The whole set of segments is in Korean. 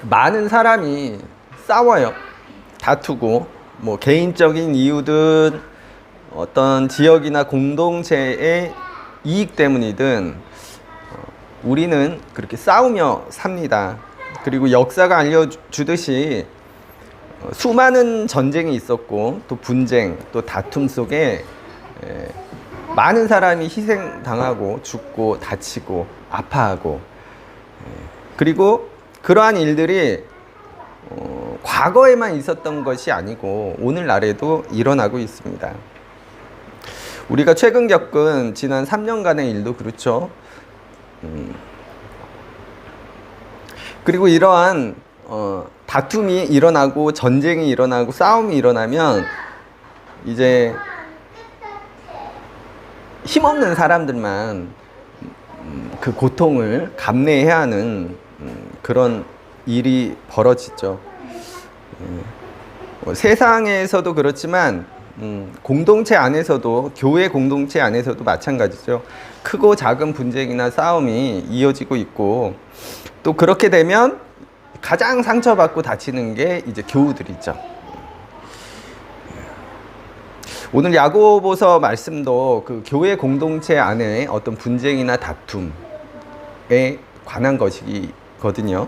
많은 사람이 싸워요. 다투고, 뭐 개인적인 이유든 어떤 지역이나 공동체의 이익 때문이든 우리는 그렇게 싸우며 삽니다. 그리고 역사가 알려주듯이 수많은 전쟁이 있었고, 또 분쟁, 또 다툼 속에 많은 사람이 희생당하고 죽고 다치고 아파하고, 그리고 그러한 일들이 과거에만 있었던 것이 아니고 오늘날에도 일어나고 있습니다. 우리가 최근 겪은 지난 3년간의 일도 그렇죠. 그리고 이러한 다툼이 일어나고 전쟁이 일어나고 싸움이 일어나면 이제 힘없는 사람들만 그 고통을 감내해야 하는 그런 일이 벌어지죠. 세상에서도 그렇지만 공동체 안에서도, 교회 공동체 안에서도 마찬가지죠. 크고 작은 분쟁이나 싸움이 이어지고 있고, 또 그렇게 되면 가장 상처받고 다치는 게 이제 교우들이죠. 오늘 야고보서 말씀도 그 교회 공동체 안에 어떤 분쟁이나 다툼에 관한 것이거든요.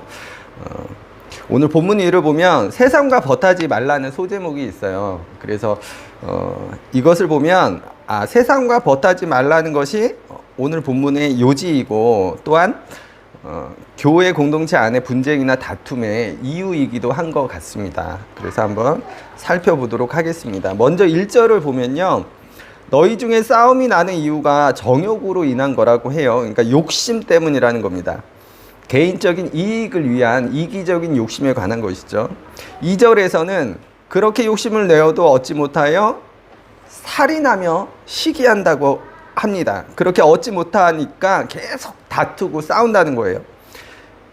오늘 본문 위를 보면 세상과 벗하지 말라는 소제목이 있어요. 그래서 이것을 보면 세상과 벗하지 말라는 것이 오늘 본문의 요지이고, 또한 교회 공동체 안에 분쟁이나 다툼의 이유이기도 한 것 같습니다. 그래서 한번 살펴보도록 하겠습니다. 먼저 1절을 보면요, 너희 중에 싸움이 나는 이유가 정욕으로 인한 거라고 해요. 그러니까 욕심 때문이라는 겁니다. 개인적인 이익을 위한 이기적인 욕심에 관한 것이죠. 2절에서는 그렇게 욕심을 내어도 얻지 못하여 살인하며 시기한다고 합니다. 그렇게 얻지 못하니까 계속 다투고 싸운다는 거예요.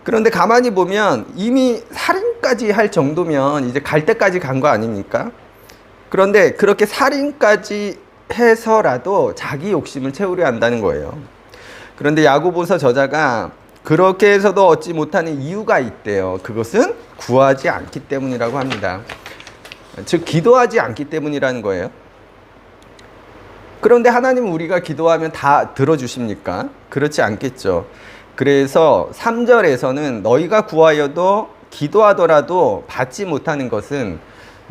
그런데 가만히 보면 이미 살인까지 할 정도면 이제 갈 때까지 간 거 아닙니까? 그런데 그렇게 살인까지 해서라도 자기 욕심을 채우려 한다는 거예요. 그런데 야고보서 저자가 그렇게 해서도 얻지 못하는 이유가 있대요. 그것은 구하지 않기 때문이라고 합니다. 즉 기도하지 않기 때문이라는 거예요. 그런데 하나님은 우리가 기도하면 다 들어주십니까? 그렇지 않겠죠. 그래서 3절에서는 너희가 구하여도 기도하더라도 받지 못하는 것은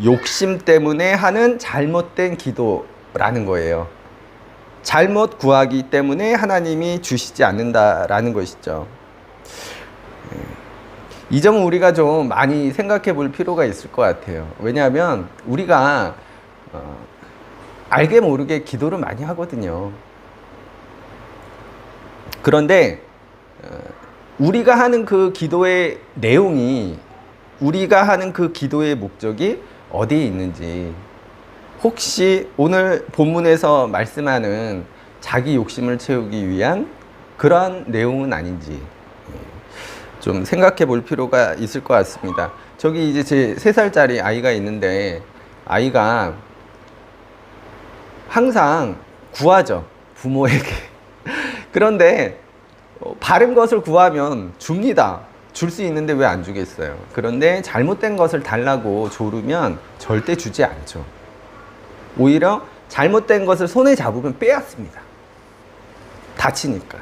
욕심 때문에 하는 잘못된 기도라는 거예요. 잘못 구하기 때문에 하나님이 주시지 않는다라는 것이죠. 이 점은 우리가 좀 많이 생각해 볼 필요가 있을 것 같아요. 왜냐하면 우리가 알게 모르게 기도를 많이 하거든요. 그런데 우리가 하는 그 기도의 내용이, 우리가 하는 그 기도의 목적이 어디에 있는지, 혹시 오늘 본문에서 말씀하는 자기 욕심을 채우기 위한 그러한 내용은 아닌지 좀 생각해 볼 필요가 있을 것 같습니다. 저기 이제 제 3살짜리 아이가 있는데, 아이가 항상 구하죠, 부모에게. 그런데 바른 것을 구하면 줍니다. 줄 수 있는데 왜 안 주겠어요? 그런데 잘못된 것을 달라고 조르면 절대 주지 않죠. 오히려 잘못된 것을 손에 잡으면 빼앗습니다. 다치니까.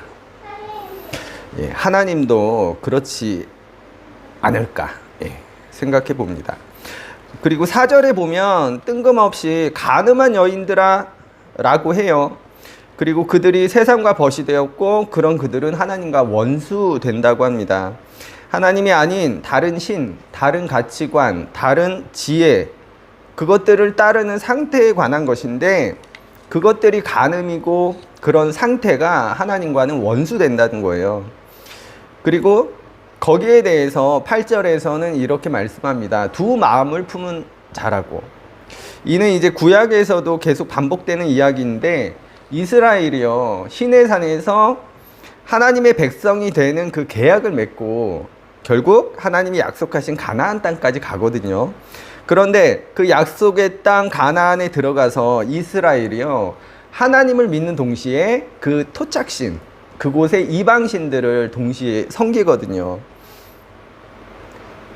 하나님도 그렇지 않을까 생각해 봅니다. 그리고 4절에 보면 뜬금없이 가늠한 여인들아 라고 해요. 그리고 그들이 세상과 벗이 되었고 그런 그들은 하나님과 원수 된다고 합니다. 하나님이 아닌 다른 신, 다른 가치관, 다른 지혜, 그것들을 따르는 상태에 관한 것인데, 그것들이 간음이고 그런 상태가 하나님과는 원수 된다는 거예요. 그리고 거기에 대해서 8절에서는 이렇게 말씀합니다. 두 마음을 품은 자라고. 이는 이제 구약에서도 계속 반복되는 이야기인데, 이스라엘이요, 시내산에서 하나님의 백성이 되는 그 계약을 맺고 결국 하나님이 약속하신 가나안 땅까지 가거든요. 그런데 그 약속의 땅 가나안에 들어가서 이스라엘이요, 하나님을 믿는 동시에 그 토착신, 그곳의 이방신들을 동시에 섬기거든요.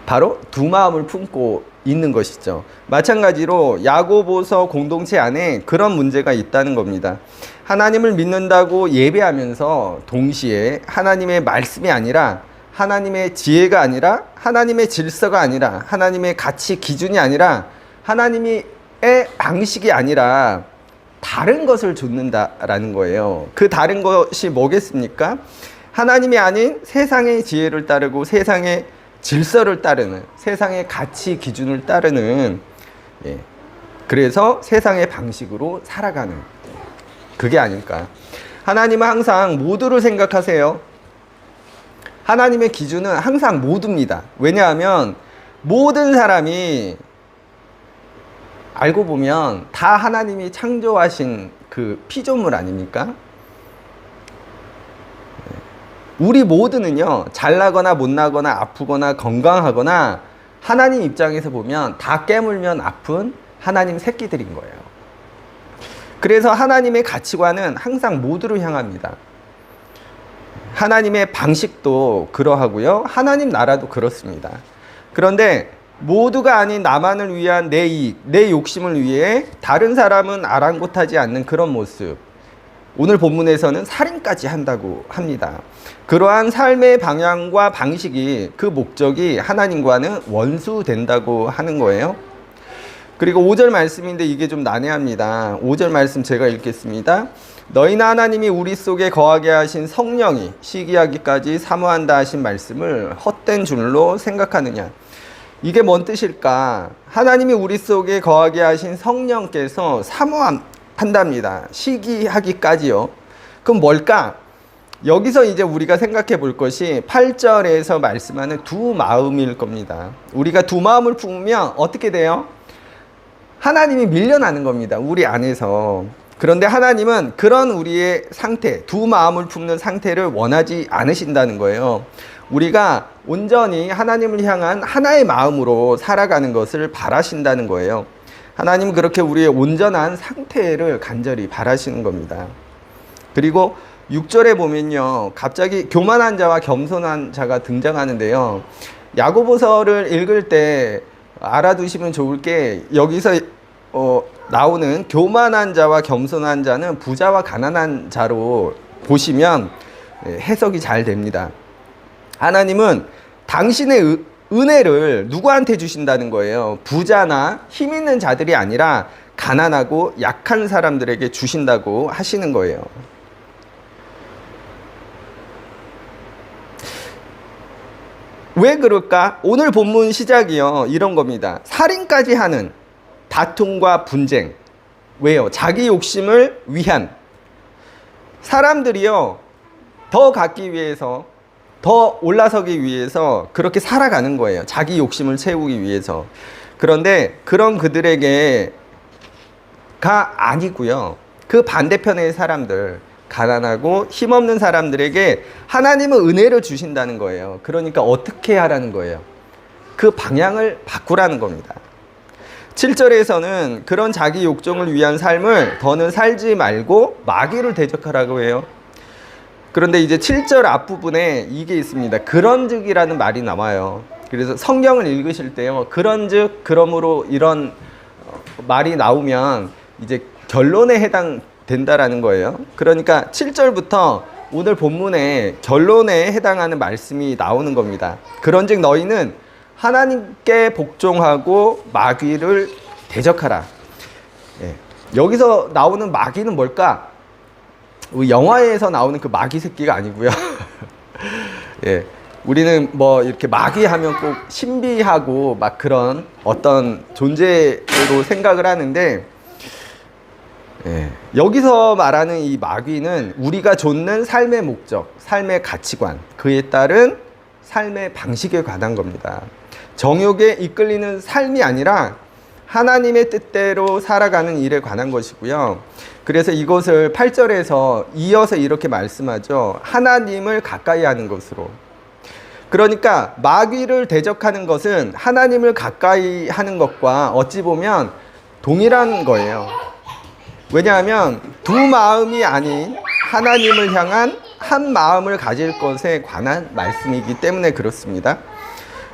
바로 두 마음을 품고 있는 것이죠. 마찬가지로 야고보서 공동체 안에 그런 문제가 있다는 겁니다. 하나님을 믿는다고 예배하면서 동시에 하나님의 말씀이 아니라, 하나님의 지혜가 아니라, 하나님의 질서가 아니라, 하나님의 가치 기준이 아니라, 하나님의 방식이 아니라 다른 것을 좇는다라는 거예요. 그 다른 것이 뭐겠습니까? 하나님이 아닌 세상의 지혜를 따르고 세상의 질서를 따르는, 세상의 가치 기준을 따르는, 그래서 세상의 방식으로 살아가는, 그게 아닐까. 하나님은 항상 모두를 생각하세요. 하나님의 기준은 항상 모두입니다. 왜냐하면 모든 사람이 알고 보면 다 하나님이 창조하신 그 피조물 아닙니까? 우리 모두는요, 잘나거나 못나거나 아프거나 건강하거나 하나님 입장에서 보면 다 깨물면 아픈 하나님 새끼들인 거예요. 그래서 하나님의 가치관은 항상 모두를 향합니다. 하나님의 방식도 그러하고요, 하나님 나라도 그렇습니다. 그런데 모두가 아닌 나만을 위한 내 이익, 내 욕심을 위해 다른 사람은 아랑곳하지 않는 그런 모습, 오늘 본문에서는 살인까지 한다고 합니다. 그러한 삶의 방향과 방식이, 그 목적이 하나님과는 원수된다고 하는 거예요. 그리고 5절 말씀인데 이게 좀 난해합니다. 5절 말씀 제가 읽겠습니다. 너희나 하나님이 우리 속에 거하게 하신 성령이 시기하기까지 사모한다 하신 말씀을 헛된 줄로 생각하느냐. 이게 뭔 뜻일까? 하나님이 우리 속에 거하게 하신 성령께서 사모한답니다. 시기하기까지요. 그럼 뭘까? 여기서 이제 우리가 생각해 볼 것이 8절에서 말씀하는 두 마음일 겁니다. 우리가 두 마음을 품으면 어떻게 돼요? 하나님이 밀려나는 겁니다. 우리 안에서. 그런데 하나님은 그런 우리의 상태, 두 마음을 품는 상태를 원하지 않으신다는 거예요. 우리가 온전히 하나님을 향한 하나의 마음으로 살아가는 것을 바라신다는 거예요. 하나님은 그렇게 우리의 온전한 상태를 간절히 바라시는 겁니다. 그리고 6절에 보면요, 갑자기 교만한 자와 겸손한 자가 등장하는데요. 야고보서를 읽을 때 알아두시면 좋을 게, 여기서 나오는 교만한 자와 겸손한 자는 부자와 가난한 자로 보시면 해석이 잘 됩니다. 하나님은 당신의 은혜를 누구한테 주신다는 거예요? 부자나 힘 있는 자들이 아니라 가난하고 약한 사람들에게 주신다고 하시는 거예요. 왜 그럴까? 오늘 본문 시작이요, 이런 겁니다. 살인까지 하는 다툼과 분쟁. 왜요? 자기 욕심을 위한. 사람들이요, 더 갖기 위해서, 더 올라서기 위해서 그렇게 살아가는 거예요. 자기 욕심을 채우기 위해서. 그런데 그런 그들에게가 아니고요, 그 반대편의 사람들, 가난하고 힘없는 사람들에게 하나님은 은혜를 주신다는 거예요. 그러니까 어떻게 하라는 거예요? 그 방향을 바꾸라는 겁니다. 7절에서는 그런 자기 욕정을 위한 삶을 더는 살지 말고 마귀를 대적하라고 해요. 그런데 이제 7절 앞부분에 이게 있습니다. 그런즉이라는 말이 나와요. 그래서 성경을 읽으실 때요, 그런즉, 그러므로 이런 말이 나오면 이제 결론에 해당된다라는 거예요. 그러니까 7절부터 오늘 본문의 결론에 해당하는 말씀이 나오는 겁니다. 그런즉 너희는 하나님께 복종하고 마귀를 대적하라. 여기서 나오는 마귀는 뭘까? 영화에서 나오는 그 마귀 새끼가 아니고요. 우리는 뭐 이렇게 마귀 하면 꼭 신비하고 막 그런 어떤 존재로 생각을 하는데, 여기서 말하는 이 마귀는 우리가 좇는 삶의 목적, 삶의 가치관, 그에 따른 삶의 방식에 관한 겁니다. 정욕에 이끌리는 삶이 아니라 하나님의 뜻대로 살아가는 일에 관한 것이고요. 그래서 이것을 8절에서 이어서 이렇게 말씀하죠. 하나님을 가까이 하는 것으로. 그러니까 마귀를 대적하는 것은 하나님을 가까이 하는 것과 어찌 보면 동일한 거예요. 왜냐하면 두 마음이 아닌 하나님을 향한 한 마음을 가질 것에 관한 말씀이기 때문에 그렇습니다.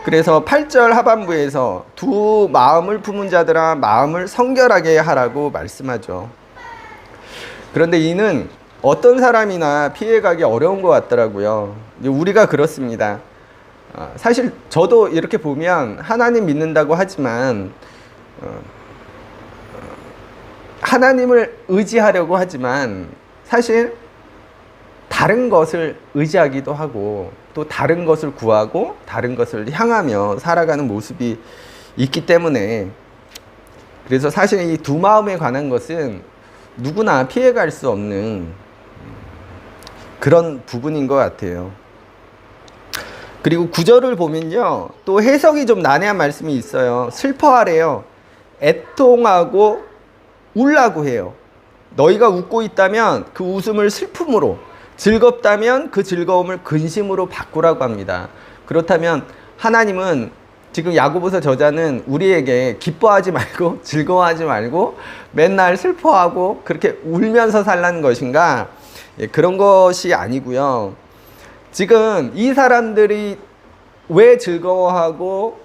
그래서 8절 하반부에서 두 마음을 품은 자들아 마음을 성결하게 하라고 말씀하죠. 그런데 이는 어떤 사람이나 피해가기 어려운 것 같더라고요. 우리가 그렇습니다. 사실 저도 이렇게 보면 하나님 믿는다고 하지만 하나님을 의지하려고 하지만 사실 다른 것을 의지하기도 하고 또 다른 것을 구하고 다른 것을 향하며 살아가는 모습이 있기 때문에, 그래서 사실 이 두 마음에 관한 것은 누구나 피해갈 수 없는 그런 부분인 것 같아요. 그리고 구절을 보면요, 또 해석이 좀 난해한 말씀이 있어요. 슬퍼하래요. 애통하고 울라고 해요. 너희가 웃고 있다면 그 웃음을 슬픔으로, 즐겁다면 그 즐거움을 근심으로 바꾸라고 합니다. 그렇다면 하나님은 지금 야고보서 저자는 우리에게 기뻐하지 말고 즐거워하지 말고 맨날 슬퍼하고 그렇게 울면서 살라는 것인가? 그런 것이 아니고요. 지금 이 사람들이 왜 즐거워하고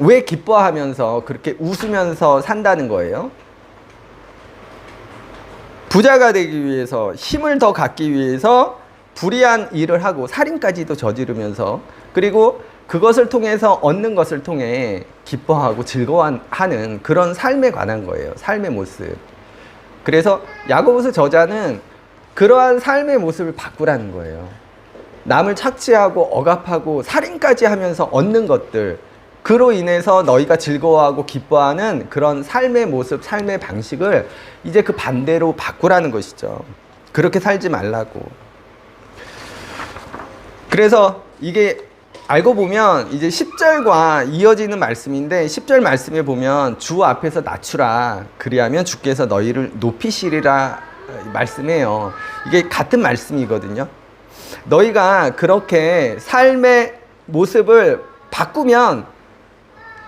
왜 기뻐하면서 그렇게 웃으면서 산다는 거예요? 부자가 되기 위해서, 힘을 더 갖기 위해서 불의한 일을 하고 살인까지도 저지르면서, 그리고 그것을 통해서 얻는 것을 통해 기뻐하고 즐거워하는 그런 삶에 관한 거예요. 삶의 모습. 그래서 야고보서 저자는 그러한 삶의 모습을 바꾸라는 거예요. 남을 착취하고 억압하고 살인까지 하면서 얻는 것들, 그로 인해서 너희가 즐거워하고 기뻐하는 그런 삶의 모습, 삶의 방식을 이제 그 반대로 바꾸라는 것이죠. 그렇게 살지 말라고. 그래서 이게 알고 보면 이제 10절과 이어지는 말씀인데, 10절 말씀에 보면 주 앞에서 낮추라 그리하면 주께서 너희를 높이시리라 말씀해요. 이게 같은 말씀이거든요. 너희가 그렇게 삶의 모습을 바꾸면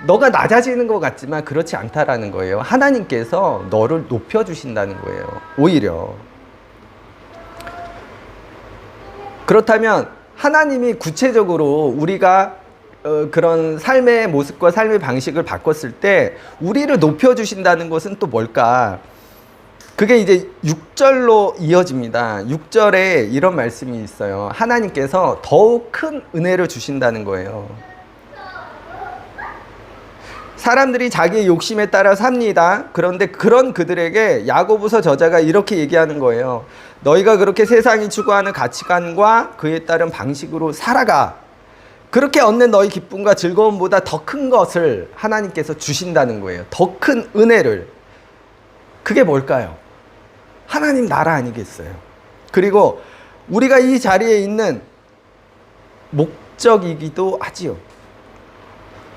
너가 낮아지는 것 같지만 그렇지 않다라는 거예요. 하나님께서 너를 높여주신다는 거예요. 오히려. 그렇다면 하나님이 구체적으로 우리가 그런 삶의 모습과 삶의 방식을 바꿨을 때 우리를 높여주신다는 것은 또 뭘까? 그게 이제 6절로 이어집니다. 6절에 이런 말씀이 있어요. 하나님께서 더욱 큰 은혜를 주신다는 거예요. 사람들이 자기의 욕심에 따라 삽니다. 그런데 그런 그들에게 야고보서 저자가 이렇게 얘기하는 거예요. 너희가 그렇게 세상이 추구하는 가치관과 그에 따른 방식으로 살아가. 그렇게 얻는 너희 기쁨과 즐거움보다 더 큰 것을 하나님께서 주신다는 거예요. 더 큰 은혜를. 그게 뭘까요? 하나님 나라 아니겠어요? 그리고 우리가 이 자리에 있는 목적이기도 하지요.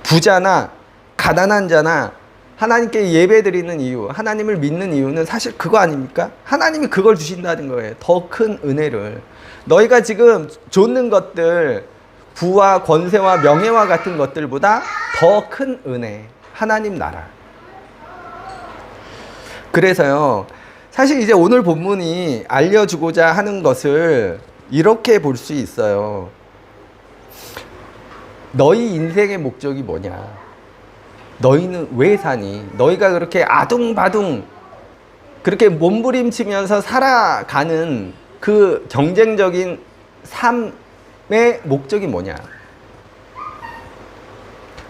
부자나 가난한 자나 하나님께 예배드리는 이유, 하나님을 믿는 이유는 사실 그거 아닙니까? 하나님이 그걸 주신다는 거예요. 더 큰 은혜를. 너희가 지금 좇는 것들, 부와 권세와 명예와 같은 것들보다 더 큰 은혜, 하나님 나라. 그래서요, 사실 이제 오늘 본문이 알려주고자 하는 것을 이렇게 볼 수 있어요. 너희 인생의 목적이 뭐냐? 너희는 왜 사니? 너희가 그렇게 아둥바둥 그렇게 몸부림치면서 살아가는 그 경쟁적인 삶의 목적이 뭐냐?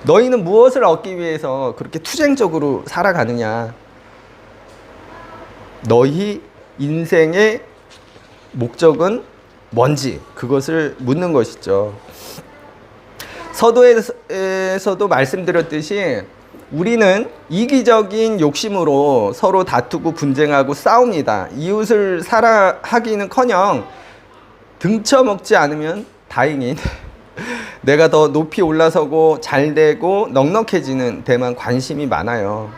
너희는 무엇을 얻기 위해서 그렇게 투쟁적으로 살아가느냐? 너희 인생의 목적은 뭔지 그것을 묻는 것이죠. 서도에서도 말씀드렸듯이 우리는 이기적인 욕심으로 서로 다투고 분쟁하고 싸웁니다. 이웃을 사랑하기는커녕 등쳐먹지 않으면 다행인 내가 더 높이 올라서고 잘되고 넉넉해지는 데만 관심이 많아요.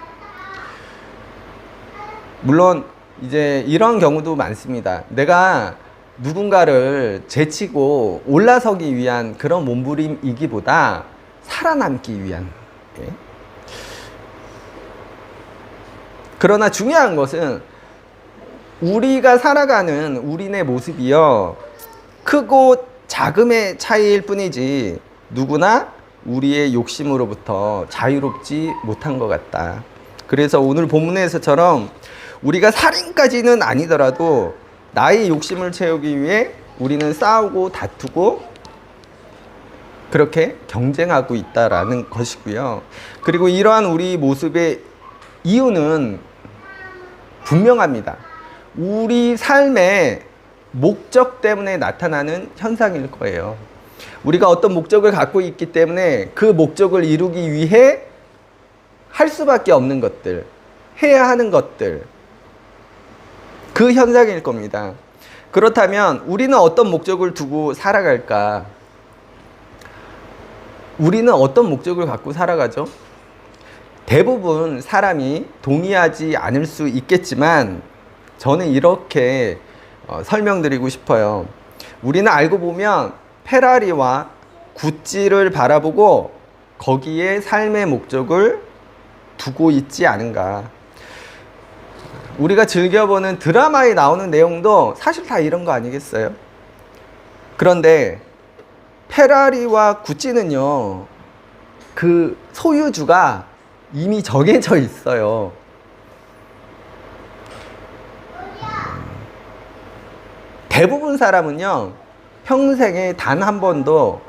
물론 이제 이런 경우도 많습니다. 내가 누군가를 제치고 올라서기 위한 그런 몸부림이기보다 살아남기 위한. 그러나 중요한 것은 우리가 살아가는 우리네 모습이요, 크고 자금의 차이일 뿐이지 누구나 우리의 욕심으로부터 자유롭지 못한 것 같다. 그래서 오늘 본문에서처럼 우리가 살인까지는 아니더라도 나의 욕심을 채우기 위해 우리는 싸우고 다투고 그렇게 경쟁하고 있다라는 것이고요. 그리고 이러한 우리 모습의 이유는 분명합니다. 우리 삶의 목적 때문에 나타나는 현상일 거예요. 우리가 어떤 목적을 갖고 있기 때문에 그 목적을 이루기 위해 할 수밖에 없는 것들, 해야 하는 것들, 그 현상일 겁니다. 그렇다면 우리는 어떤 목적을 두고 살아갈까? 우리는 어떤 목적을 갖고 살아가죠? 대부분 사람이 동의하지 않을 수 있겠지만 저는 이렇게 설명드리고 싶어요. 우리는 알고 보면 페라리와 구찌를 바라보고 거기에 삶의 목적을 두고 있지 않은가. 우리가 즐겨보는 드라마에 나오는 내용도 사실 다 이런 거 아니겠어요? 그런데 페라리와 구찌는요, 그 소유주가 이미 정해져 있어요. 대부분 사람은요, 평생에 단 한 번도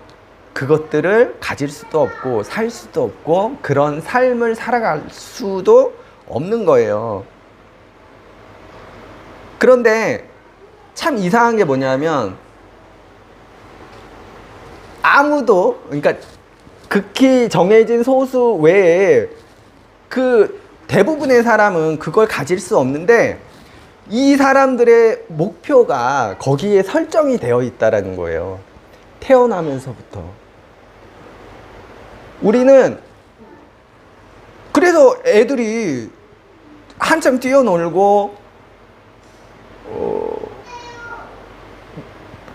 그것들을 가질 수도 없고 살 수도 없고 그런 삶을 살아갈 수도 없는 거예요. 그런데 참 이상한 게 뭐냐면 아무도, 그러니까 극히 정해진 소수 외에 그 대부분의 사람은 그걸 가질 수 없는데 이 사람들의 목표가 거기에 설정이 되어 있다라는 거예요. 태어나면서부터. 우리는 그래서 애들이 한참 뛰어놀고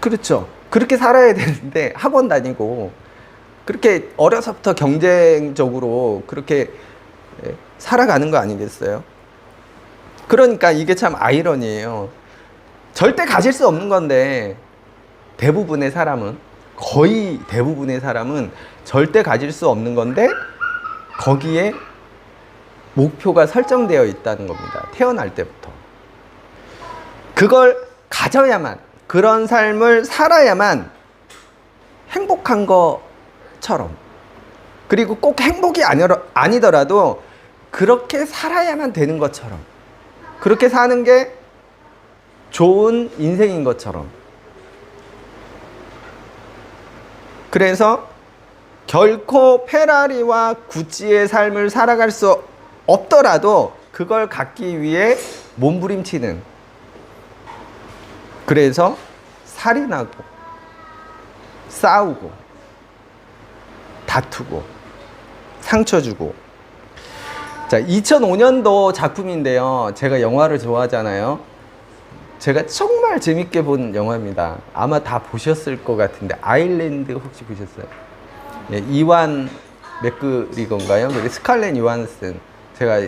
그렇죠. 그렇게 살아야 되는데 학원 다니고 그렇게 어려서부터 경쟁적으로 그렇게 살아가는 거 아니겠어요? 그러니까 이게 참 아이러니예요. 절대 가질 수 없는 건데 대부분의 사람은, 거의 대부분의 사람은 절대 가질 수 없는 건데 거기에 목표가 설정되어 있다는 겁니다. 태어날 때부터. 그걸 가져야만, 그런 삶을 살아야만 행복한 것처럼, 그리고 꼭 행복이 아니더라도 그렇게 살아야만 되는 것처럼, 그렇게 사는 게 좋은 인생인 것처럼. 그래서 결코 페라리와 구찌의 삶을 살아갈 수 없더라도 그걸 갖기 위해 몸부림치는, 그래서 살인하고 싸우고 다투고 상처 주고. 자, 2005년도 작품인데요. 제가 영화를 좋아하잖아요. 제가 정말 재밌게 본 영화입니다. 아마 다 보셨을 것 같은데, 아일랜드 혹시 보셨어요? 예, 이완 맥그리건가요? 그리고 스칼렛 요한슨. 제가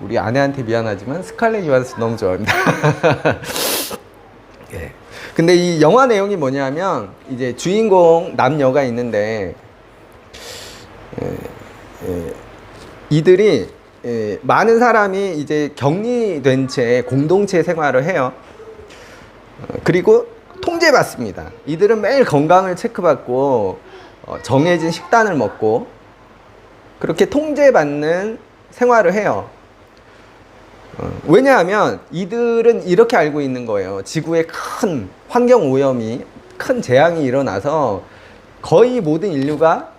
우리 아내한테 미안하지만 스칼렛 요한슨 너무 좋아합니다. 예. 근데 이 영화 내용이 뭐냐면 이제 주인공 남녀가 있는데 이들이 많은 사람이 이제 격리된 채 공동체 생활을 해요. 그리고 통제받습니다. 이들은 매일 건강을 체크받고 정해진 식단을 먹고 그렇게 통제받는 생활을 해요. 왜냐하면 이들은 이렇게 알고 있는 거예요. 지구에 큰 환경 오염이, 큰 재앙이 일어나서 거의 모든 인류가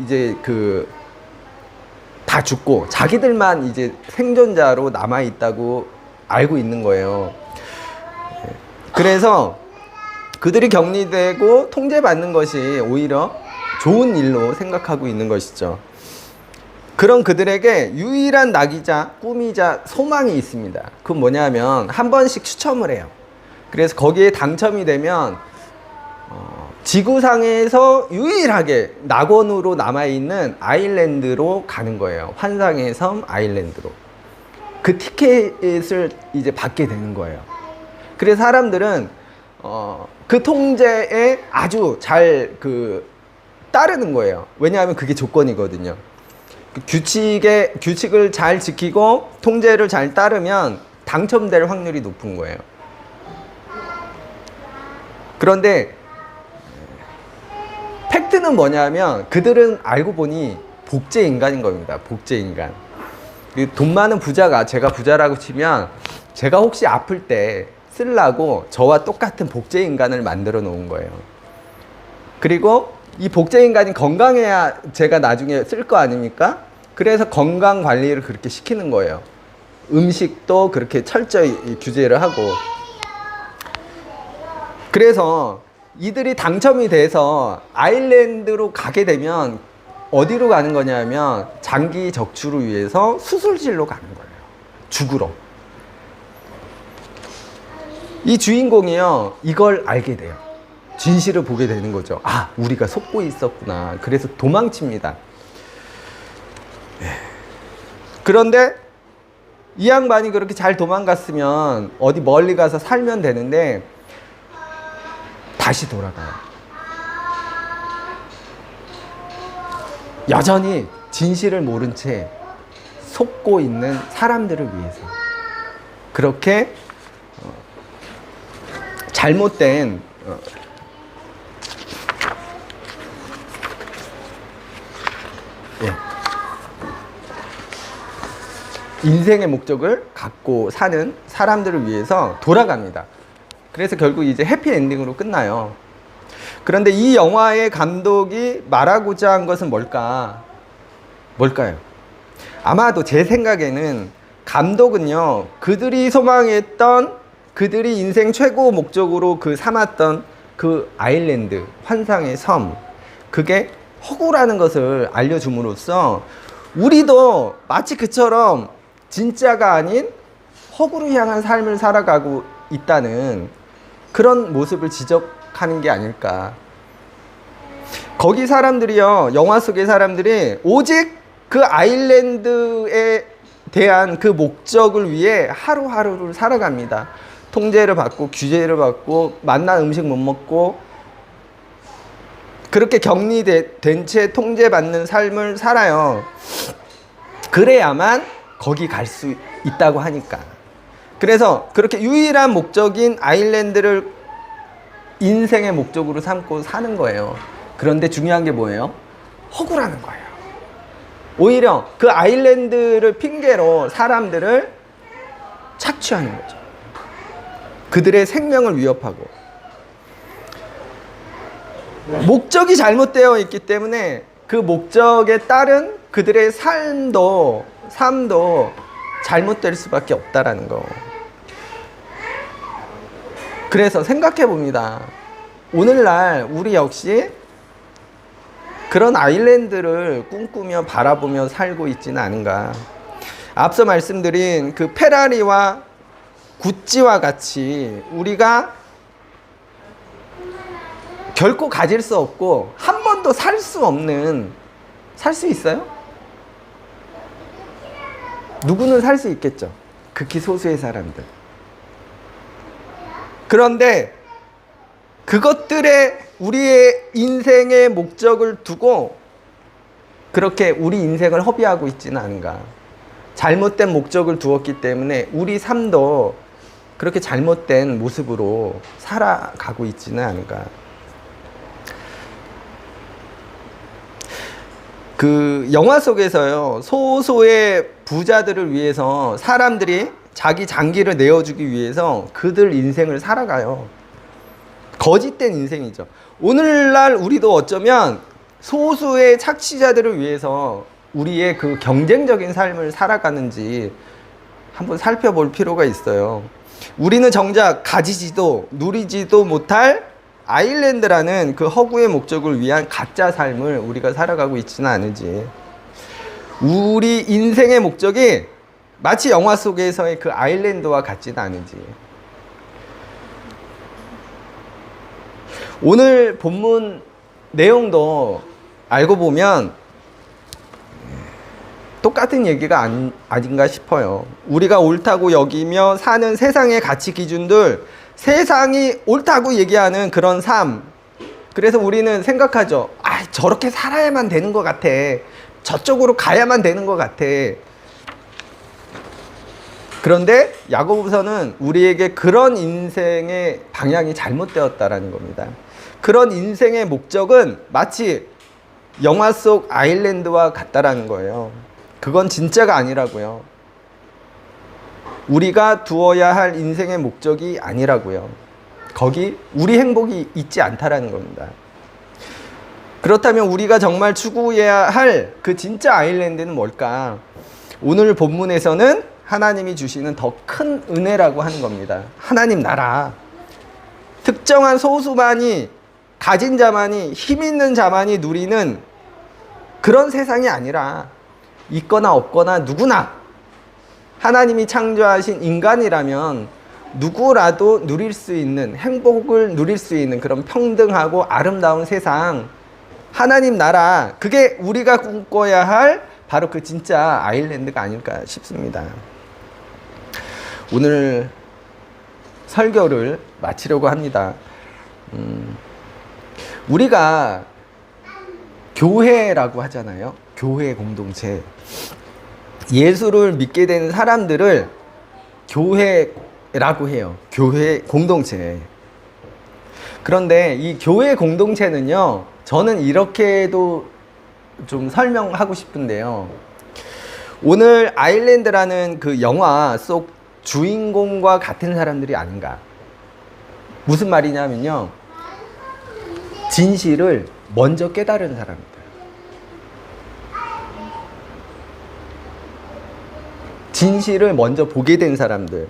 이제 다 죽고 자기들만 이제 생존자로 남아 있다고 알고 있는 거예요. 그래서 그들이 격리되고 통제받는 것이 오히려 좋은 일로 생각하고 있는 것이죠. 그런 그들에게 유일한 낙이자 꿈이자 소망이 있습니다. 그건 뭐냐면 한 번씩 추첨을 해요. 그래서 거기에 당첨이 되면 지구상에서 유일하게 낙원으로 남아있는 아일랜드로 가는 거예요. 환상의 섬 아일랜드로. 그 티켓을 이제 받게 되는 거예요. 그래서 사람들은 그 통제에 아주 잘 따르는 거예요. 왜냐하면 그게 조건이거든요. 규칙을 잘 지키고 통제를 잘 따르면 당첨될 확률이 높은 거예요. 그런데 팩트는 뭐냐면 그들은 알고 보니 복제 인간인 겁니다. 복제 인간. 돈 많은 부자가, 제가 부자라고 치면 제가 혹시 아플 때 쓰려고 저와 똑같은 복제 인간을 만들어 놓은 거예요. 그리고 이 복제 인간이 건강해야 제가 나중에 쓸 거 아닙니까? 그래서 건강 관리를 그렇게 시키는 거예요. 음식도 그렇게 철저히 규제를 하고. 그래서 이들이 당첨이 돼서 아일랜드로 가게 되면 어디로 가는 거냐면 장기 적출을 위해서 수술실로 가는 거예요. 죽으러. 이 주인공이요, 이걸 알게 돼요. 진실을 보게 되는 거죠. 아, 우리가 속고 있었구나. 그래서 도망칩니다. 그런데 이 양반이 그렇게 잘 도망갔으면 어디 멀리 가서 살면 되는데 다시 돌아가요. 여전히 진실을 모른 채 속고 있는 사람들을 위해서 그렇게 잘못된 인생의 목적을 갖고 사는 사람들을 위해서 돌아갑니다. 그래서 결국 이제 해피엔딩으로 끝나요. 그런데 이 영화의 감독이 말하고자 한 것은 뭘까요? 아마도 제 생각에는 감독은요, 그들이 소망했던, 그들이 인생 최고 목적으로 삼았던 그 아일랜드, 환상의 섬, 그게 허구라는 것을 알려줌으로써 우리도 마치 그처럼 진짜가 아닌 허구를 향한 삶을 살아가고 있다는 그런 모습을 지적하는 게 아닐까. 거기 사람들이요, 영화 속의 사람들이 오직 그 아일랜드에 대한 그 목적을 위해 하루하루를 살아갑니다. 통제를 받고 규제를 받고 맛난 음식 못 먹고 그렇게 격리된 채 통제받는 삶을 살아요. 그래야만 거기 갈 수 있다고 하니까. 그래서 그렇게 유일한 목적인 아일랜드를 인생의 목적으로 삼고 사는 거예요. 그런데 중요한 게 뭐예요? 허구라는 거예요. 오히려 그 아일랜드를 핑계로 사람들을 착취하는 거죠. 그들의 생명을 위협하고. 목적이 잘못되어 있기 때문에 그 목적에 따른 그들의 삶도 잘못될 수밖에 없다라는 거. 그래서 생각해 봅니다. 오늘날 우리 역시 그런 아일랜드를 꿈꾸며 바라보며 살고 있지는 않은가. 앞서 말씀드린 그 페라리와 구찌와 같이 우리가 결코 가질 수 없고 한 번도 살 수 없는, 살 수 있어요? 누구는 살 수 있겠죠. 극히 소수의 사람들. 그런데 그것들에 우리의 인생의 목적을 두고 그렇게 우리 인생을 허비하고 있지는 않은가. 잘못된 목적을 두었기 때문에 우리 삶도 그렇게 잘못된 모습으로 살아가고 있지는 않은가. 그 영화 속에서요, 소소의 부자들을 위해서 사람들이 자기 장기를 내어주기 위해서 그들 인생을 살아가요. 거짓된 인생이죠. 오늘날 우리도 어쩌면 소수의 착취자들을 위해서 우리의 그 경쟁적인 삶을 살아가는지 한번 살펴볼 필요가 있어요. 우리는 정작 가지지도 누리지도 못할 아일랜드라는 그 허구의 목적을 위한 가짜 삶을 우리가 살아가고 있지는 않은지, 우리 인생의 목적이 마치 영화 속에서의 그 아일랜드와 같지는 않은지. 오늘 본문 내용도 알고 보면 똑같은 얘기가 아닌가 싶어요. 우리가 옳다고 여기며 사는 세상의 가치 기준들, 세상이 옳다고 얘기하는 그런 삶. 그래서 우리는 생각하죠. 아, 저렇게 살아야만 되는 것 같아. 저쪽으로 가야만 되는 것 같아. 그런데 야고보서는 우리에게 그런 인생의 방향이 잘못되었다라는 겁니다. 그런 인생의 목적은 마치 영화 속 아일랜드와 같다라는 거예요. 그건 진짜가 아니라고요. 우리가 두어야 할 인생의 목적이 아니라고요. 거기 우리 행복이 있지 않다라는 겁니다. 그렇다면 우리가 정말 추구해야 할 그 진짜 아일랜드는 뭘까? 오늘 본문에서는 하나님이 주시는 더 큰 은혜라고 하는 겁니다. 하나님 나라. 특정한 소수만이, 가진 자만이, 힘 있는 자만이 누리는 그런 세상이 아니라 있거나 없거나 누구나 하나님이 창조하신 인간이라면 누구라도 누릴 수 있는, 행복을 누릴 수 있는 그런 평등하고 아름다운 세상, 하나님 나라, 그게 우리가 꿈꿔야 할 바로 그 진짜 아일랜드가 아닐까 싶습니다. 오늘 설교를 마치려고 합니다. 우리가 교회라고 하잖아요. 교회 공동체. 예수를 믿게 된 사람들을 교회라고 해요. 교회 공동체. 그런데 이 교회 공동체는요, 저는 이렇게도 좀 설명하고 싶은데요. 오늘 아일랜드라는 그 영화 속 주인공과 같은 사람들이 아닌가. 무슨 말이냐면요. 진실을 먼저 깨달은 사람들. 진실을 먼저 보게 된 사람들.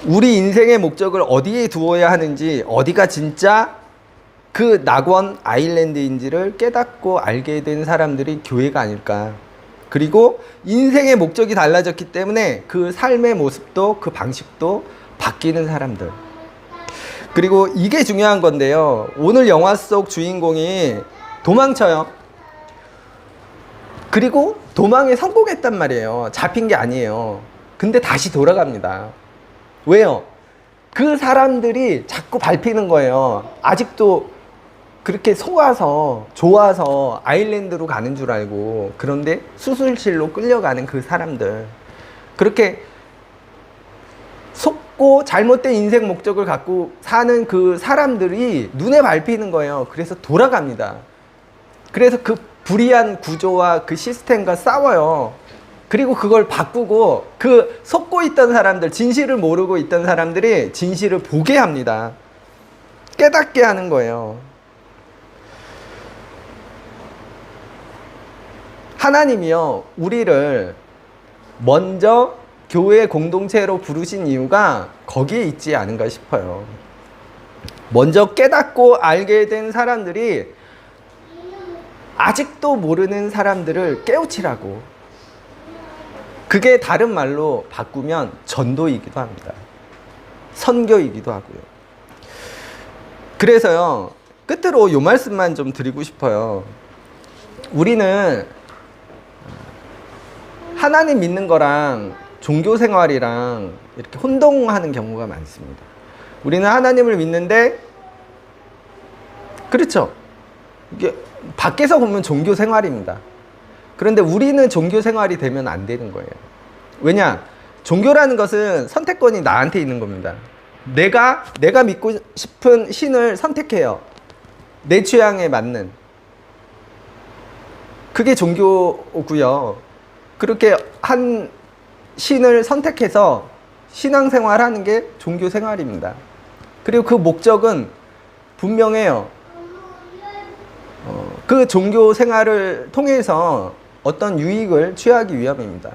우리 인생의 목적을 어디에 두어야 하는지, 어디가 진짜 그 낙원 아일랜드인지를 깨닫고 알게 된 사람들이 교회가 아닐까. 그리고 인생의 목적이 달라졌기 때문에 그 삶의 모습도 그 방식도 바뀌는 사람들. 그리고 이게 중요한 건데요. 오늘 영화 속 주인공이 도망쳐요. 그리고 도망에 성공했단 말이에요. 잡힌 게 아니에요. 근데 다시 돌아갑니다. 왜요? 그 사람들이 자꾸 밟히는 거예요. 아직도 그렇게 속아서 좋아서 아일랜드로 가는 줄 알고, 그런데 수술실로 끌려가는 그 사람들, 그렇게 속고 잘못된 인생 목적을 갖고 사는 그 사람들이 눈에 밟히는 거예요. 그래서 돌아갑니다. 그래서 그 불의한 구조와 그 시스템과 싸워요. 그리고 그걸 바꾸고 그 속고 있던 사람들, 진실을 모르고 있던 사람들이 진실을 보게 합니다. 깨닫게 하는 거예요. 하나님이요, 우리를 먼저 교회 공동체로 부르신 이유가 거기에 있지 않은가 싶어요. 먼저 깨닫고 알게 된 사람들이 아직도 모르는 사람들을 깨우치라고. 그게 다른 말로 바꾸면 전도이기도 합니다. 선교이기도 하고요. 그래서요, 끝으로 이 말씀만 좀 드리고 싶어요. 우리는 하나님 믿는 거랑 종교 생활이랑 이렇게 혼동하는 경우가 많습니다. 우리는 하나님을 믿는데, 그렇죠. 이게 밖에서 보면 종교 생활입니다. 그런데 우리는 종교 생활이 되면 안 되는 거예요. 왜냐? 종교라는 것은 선택권이 나한테 있는 겁니다. 내가 믿고 싶은 신을 선택해요. 내 취향에 맞는. 그게 종교고요. 그렇게 한 신을 선택해서 신앙생활 하는 게 종교 생활입니다. 그리고 그 목적은 분명해요. 그 종교 생활을 통해서 어떤 유익을 취하기 위함입니다.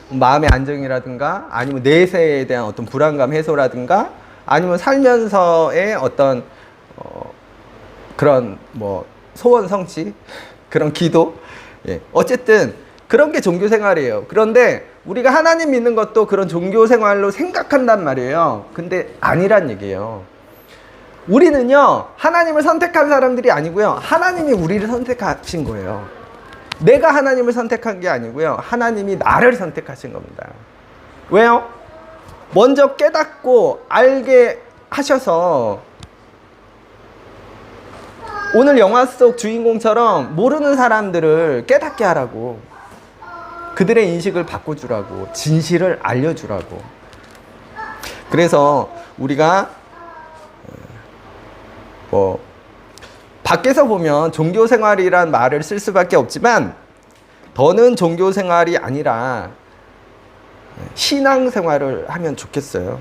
마음의 안정이라든가, 아니면 내세에 대한 어떤 불안감 해소라든가, 아니면 살면서의 어떤 그런 뭐 소원 성취, 그런 기도, 예. 어쨌든 그런 게 종교 생활이에요. 그런데 우리가 하나님 믿는 것도 그런 종교 생활로 생각한단 말이에요. 근데 아니란 얘기예요. 우리는요, 하나님을 선택한 사람들이 아니고요, 하나님이 우리를 선택하신 거예요. 내가 하나님을 선택한 게 아니고요, 하나님이 나를 선택하신 겁니다. 왜요? 먼저 깨닫고 알게 하셔서 오늘 영화 속 주인공처럼 모르는 사람들을 깨닫게 하라고, 그들의 인식을 바꿔주라고, 진실을 알려주라고. 그래서 우리가 밖에서 보면 종교생활이란 말을 쓸 수밖에 없지만 더는 종교생활이 아니라 신앙생활을 하면 좋겠어요.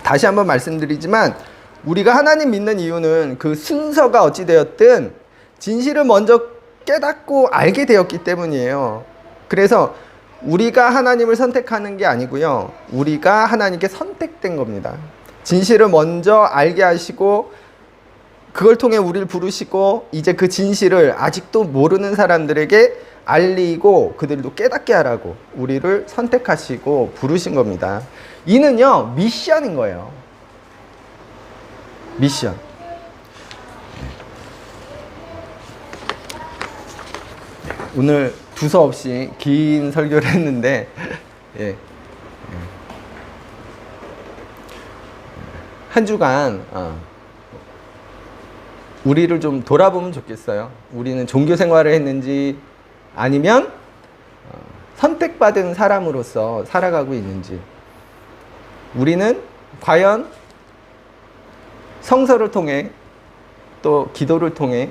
다시 한번 말씀드리지만 우리가 하나님 믿는 이유는 그 순서가 어찌되었든 진실을 먼저 깨닫고 알게 되었기 때문이에요. 그래서 우리가 하나님을 선택하는 게 아니고요, 우리가 하나님께 선택된 겁니다. 진실을 먼저 알게 하시고 그걸 통해 우리를 부르시고 이제 그 진실을 아직도 모르는 사람들에게 알리고 그들도 깨닫게 하라고 우리를 선택하시고 부르신 겁니다. 이는요, 미션인 거예요. 미션. 오늘 두서없이 긴 설교를 했는데 한 주간 우리를 좀 돌아보면 좋겠어요. 우리는 종교 생활을 했는지 아니면 선택받은 사람으로서 살아가고 있는지, 우리는 과연 성서를 통해 또 기도를 통해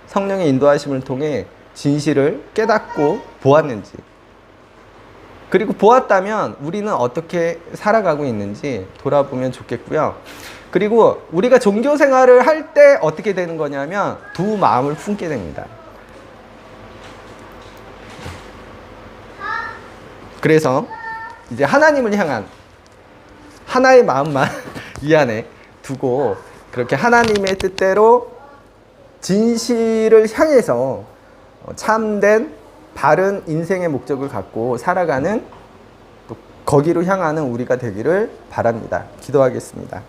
성령의 인도하심을 통해 진실을 깨닫고 보았는지, 그리고 보았다면 우리는 어떻게 살아가고 있는지 돌아보면 좋겠고요. 그리고 우리가 종교 생활을 할 때 어떻게 되는 거냐면 두 마음을 품게 됩니다. 그래서 이제 하나님을 향한 하나의 마음만 이 안에 두고 그렇게 하나님의 뜻대로 진실을 향해서 참된 바른 인생의 목적을 갖고 살아가는, 또 거기로 향하는 우리가 되기를 바랍니다. 기도하겠습니다.